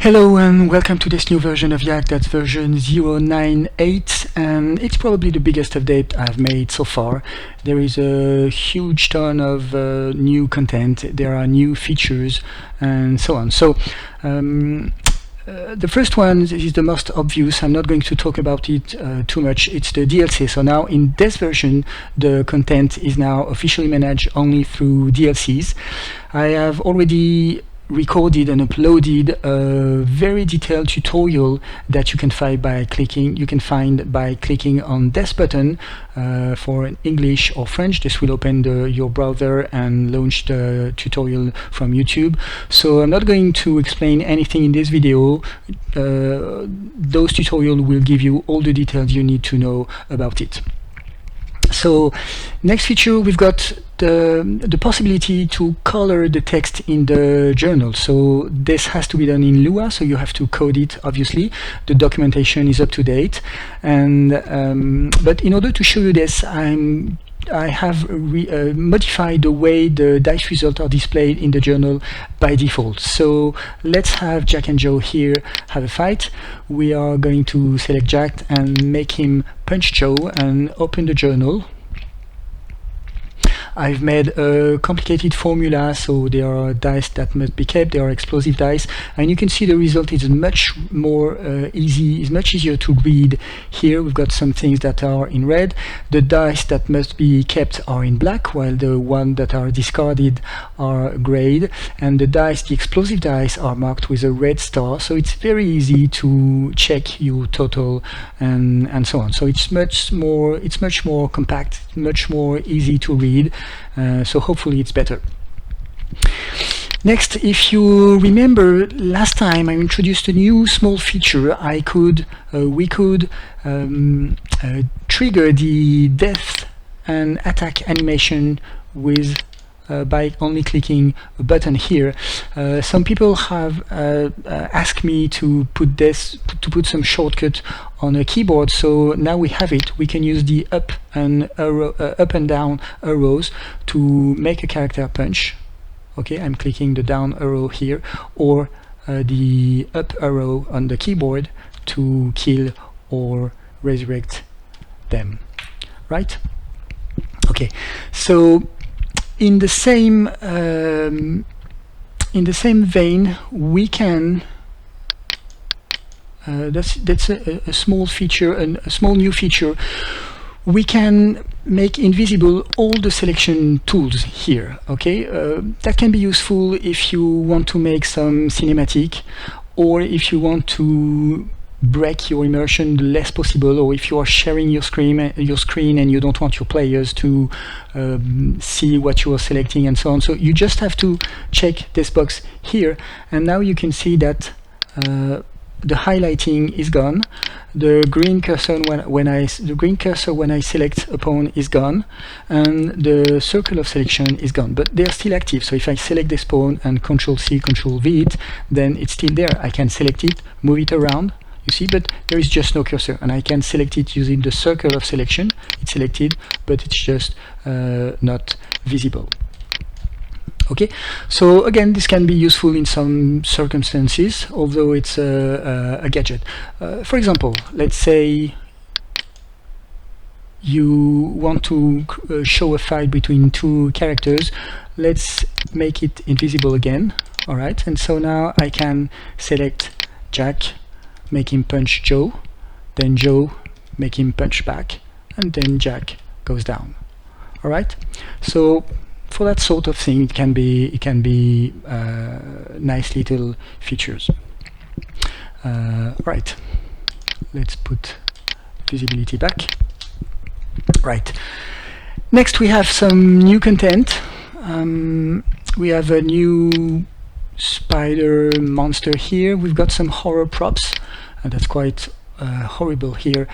Hello and welcome to this new version of Yak. That's version 0.9.8, and it's probably the biggest update I've made so far. There is a huge ton of new content, there are new features and so on. So the first one is the most obvious. I'm not going to talk about it too much. It's the DLC. So now in this version the content is now officially managed only through DLCs. I have already recorded and uploaded a very detailed tutorial that you can find by clicking on this button for English or French. This will open your browser and launch the tutorial from YouTube. So I'm not going to explain anything in this video. Those tutorials will give you all the details you need to know about it. So next feature, we've got the possibility to color the text in the journal. So this has to be done in Lua, so you have to code it, obviously. The documentation is up to date, and but in order to show you this, I have modified the way the dice results are displayed in the journal by default. So let's have Jack and Joe here have a fight. We are going to select Jack and make him punch Joe and open the journal. I've made a complicated formula, so there are dice that must be kept, there are explosive dice, and you can see the result is much more is much easier to read. Here we've got some things that are in red, the dice that must be kept are in black, while the ones that are discarded are grayed, and the explosive dice are marked with a red star, so it's very easy to check your total and so on. So it's much more compact, much more easy to read. So hopefully it's better. Next, if you remember last time I introduced a new small feature. We could trigger the death and attack animation with by only clicking a button here. Some people have asked me to put some shortcut on a keyboard, so now we have it. We can use the up and down arrows to make a character punch. Okay, I'm clicking the down arrow here, or the up arrow on the keyboard to kill or resurrect them. Right? Okay, so in the same vein, we can that's a small feature, a small new feature. We can make invisible all the selection tools here. Okay, that can be useful if you want to make some cinematic, or if you want to break your immersion the less possible, or if you are sharing your screen and you don't want your players to see what you are selecting and so on. So you just have to check this box here, and now you can see that the highlighting is gone. The green cursor when I select a pawn is gone, and the circle of selection is gone, but they're still active. So if I select this pawn and Ctrl+C, Ctrl+V it, then it's still there. I can select it, move it around, you see, but there is just no cursor, and I can select it using the circle of selection. It's selected, but it's just not visible. Okay, so again, this can be useful in some circumstances, although it's a gadget. For example, let's say you want to show a fight between two characters. Let's make it invisible again. All right, and so now I can select Jack, make him punch Joe, then Joe, make him punch back, and then Jack goes down. All right, so for that sort of thing, it can be nice little features. Right, let's put visibility back. Right, next we have some new content. We have a new spider monster here. We've got some horror props, and that's quite horrible here.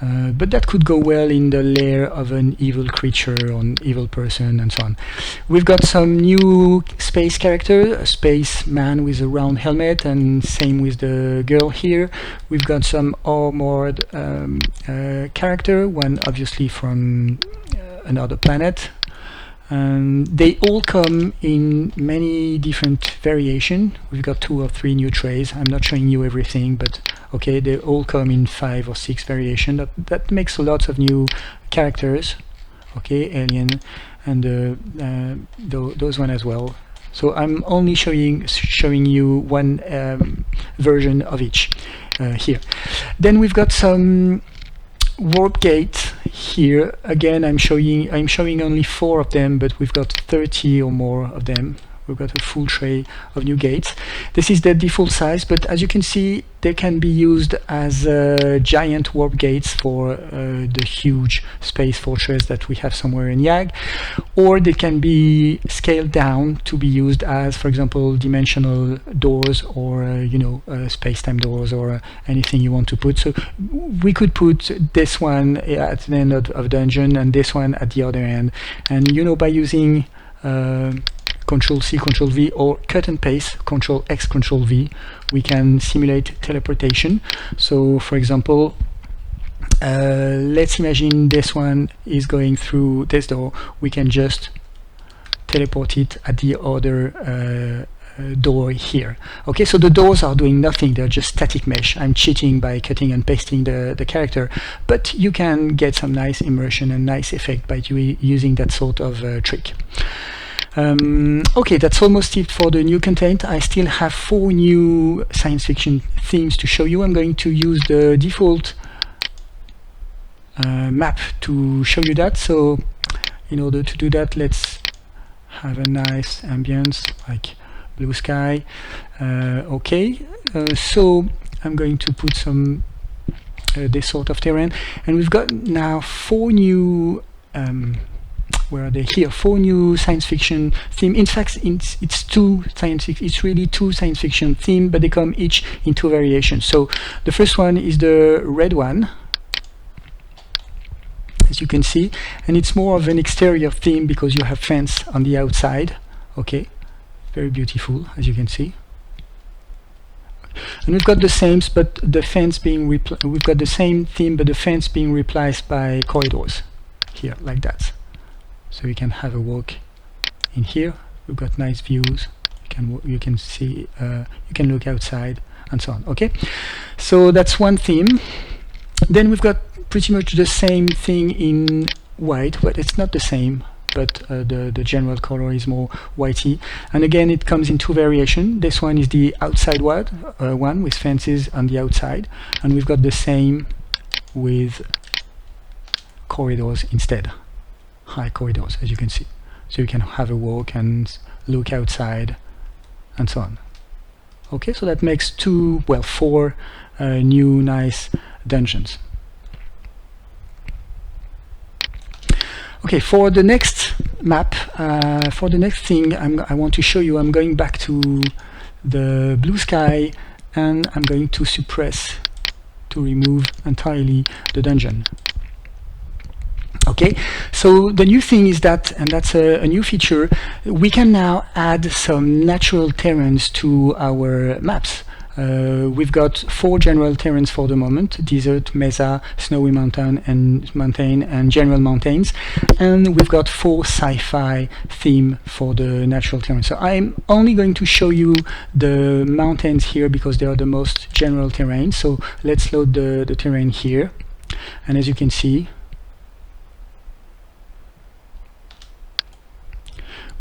But that could go well in the lair of an evil creature or an evil person and so on. We've got some new space character, a space man with a round helmet, and same with the girl here. We've got some armored character, one obviously from another planet. They all come in many different variation. We've got 2 or 3 new trays. I'm not showing you everything, but okay, they all come in 5 or 6 variation. That makes lots of new characters. Okay, alien, and those one as well. So I'm only showing you one version of each here. Then we've got some warp gate here. Again, I'm showing only 4 of them, but we've got 30 or more of them. We've got a full tray of new gates. This is the default size, but as you can see, they can be used as giant warp gates for the huge space fortress that we have somewhere in YAG, or they can be scaled down to be used as, for example, dimensional doors, or space-time doors, or anything you want to put. So we could put this one at the end of dungeon and this one at the other end, and by using Control C, Control V, or cut and paste, Control X, Control V, we can simulate teleportation. So for example, let's imagine this one is going through this door. We can just teleport it at the other door here. Okay, so the doors are doing nothing, they're just static mesh. I'm cheating by cutting and pasting the character, but you can get some nice immersion and nice effect by using that sort of trick. Okay, that's almost it for the new content. I still have 4 new science fiction themes to show you. I'm going to use the default map to show you that. So in order to do that, let's have a nice ambience like blue sky. Okay, so I'm going to put some this sort of terrain, and we've got now 4 new where are they? Here, 4 new science fiction theme. In fact, it's really 2 science fiction theme, but they come each in 2 variations. So the first one is the red one, as you can see, and it's more of an exterior theme because you have fence on the outside. Okay, very beautiful, as you can see. And we've got the same, but the fence being we've got the same theme, but the fence being replaced by corridors here, like that. So you can have a walk in here. We've got nice views. You can see. You can look outside and so on. Okay, so that's one theme. Then we've got pretty much the same thing in white, but it's not the same. But the general color is more whitey. And again, it comes in 2 variations. This one is the outside one with fences on the outside, and we've got the same with corridors instead. High corridors, as you can see, so you can have a walk and look outside and so on. Okay, so that makes 4 new nice dungeons. Okay, for the next map, for the next thing I want to show you, I'm going back to the blue sky, and I'm going to suppress to remove entirely the dungeon. Okay, so the new thing is that, and that's a new feature, we can now add some natural terrains to our maps. We've got 4 general terrains for the moment: desert, mesa, snowy mountain, and general mountains. And we've got 4 sci-fi theme for the natural terrain. So I'm only going to show you the mountains here because they are the most general terrain. So let's load the terrain here, and as you can see,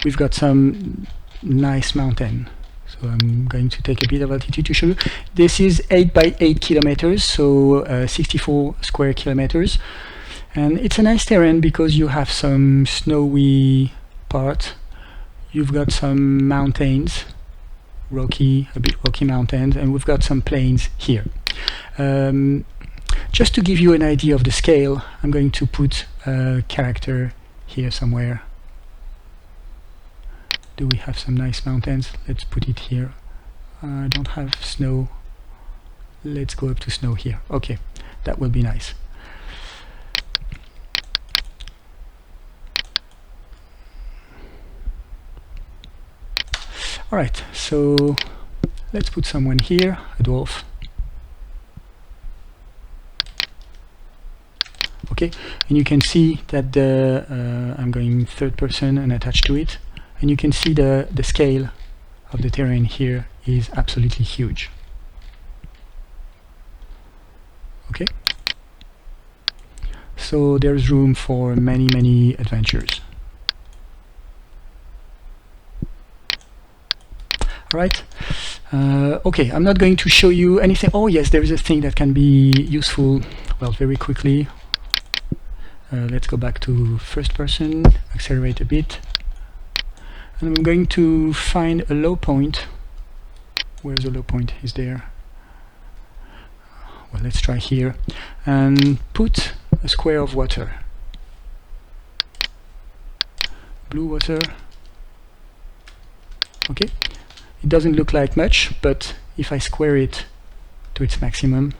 we've got some nice mountain. So I'm going to take a bit of altitude to show you. This is 8 by 8 kilometers, so 64 square kilometers. And it's a nice terrain because you have some snowy part. You've got some mountains, a bit rocky mountains, and we've got some plains here. Just to give you an idea of the scale, I'm going to put a character here somewhere. Do we have some nice mountains? Let's put it here. I don't have snow. Let's go up to snow here. Okay, that will be nice. Alright, so let's put someone here, a dwarf. Okay, and you can see that the I'm going third person and attached to it, and you can see the scale of the terrain here is absolutely huge. Okay, so there's room for many adventures. Right. Okay, I'm not going to show you anything. Oh yes, there is a thing that can be useful. Well, very quickly. Let's go back to first person, accelerate a bit, and I'm going to find a low point. Where's the low point? Is there? Well, let's try here and put a square of water. Blue water. Okay. It doesn't look like much, but if I square it to its maximum,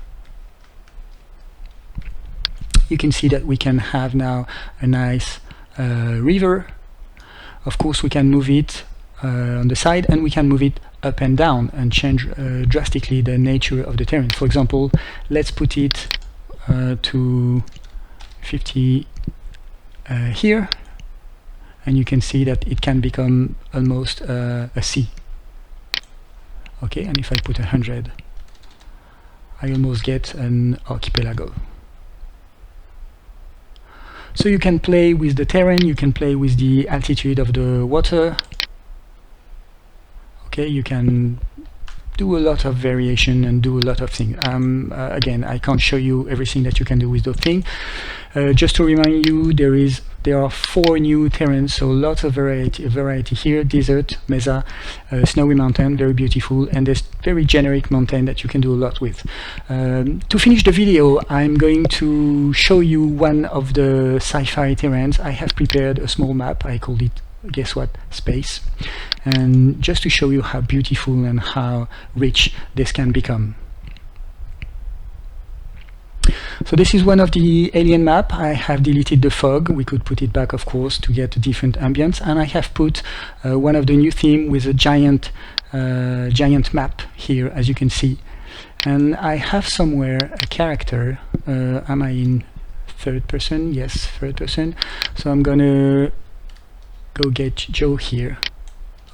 you can see that we can have now a nice river. Of course, we can move it on the side, and we can move it up and down and change drastically the nature of the terrain. For example, let's put it to 50 here, and you can see that it can become almost a sea. Okay, and if I put 100, I almost get an archipelago. So you can play with the terrain, you can play with the altitude of the water. Okay, you can do a lot of variation and do a lot of things. Again, I can't show you everything that you can do with those things. Just to remind you, there are 4 new terrains, so lots of variety here. Desert, mesa, snowy mountain, very beautiful, and there's very generic mountain that you can do a lot with. To finish the video, I'm going to show you one of the sci-fi terrains. I have prepared a small map. I called it, guess what, space, and just to show you how beautiful and how rich this can become. So this is one of the alien map. I have deleted the fog. We could put it back, of course, to get a different ambience, and I have put one of the new theme with a giant map here, as you can see. And I have somewhere a character. Am I in third person? Yes, third person. So I'm gonna go get Joe here.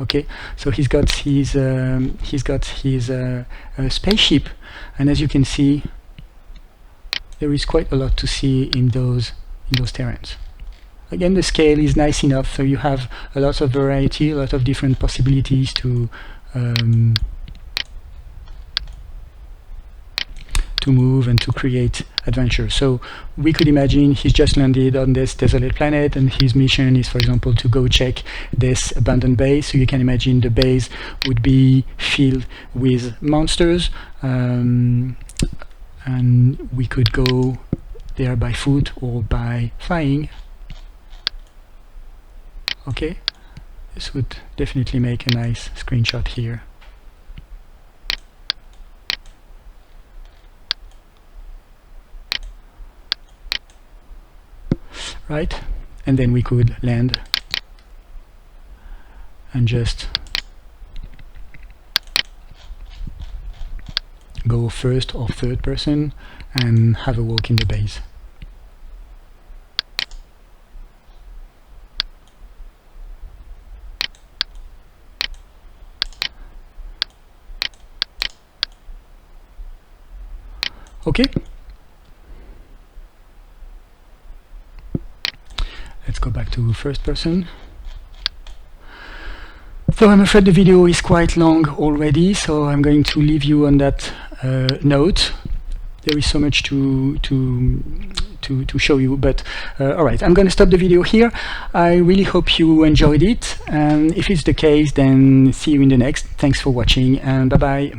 Okay, so he's got his spaceship, and as you can see, there is quite a lot to see in those terrains. Again, the scale is nice enough, so you have a lot of variety, a lot of different possibilities to move and to create adventure. So we could imagine he's just landed on this desolate planet, and his mission is, for example, to go check this abandoned base. So you can imagine the base would be filled with monsters, and we could go there by foot or by flying. Okay, this would definitely make a nice screenshot here. Right, and then we could land and just go first or third person and have a walk in the base. Okay. Let's go back to first person. So I'm afraid the video is quite long already, so I'm going to leave you on that note. There is so much to show you, but all right, I'm going to stop the video here. I really hope you enjoyed it, and if it's the case, then see you in the next. Thanks for watching, and bye-bye.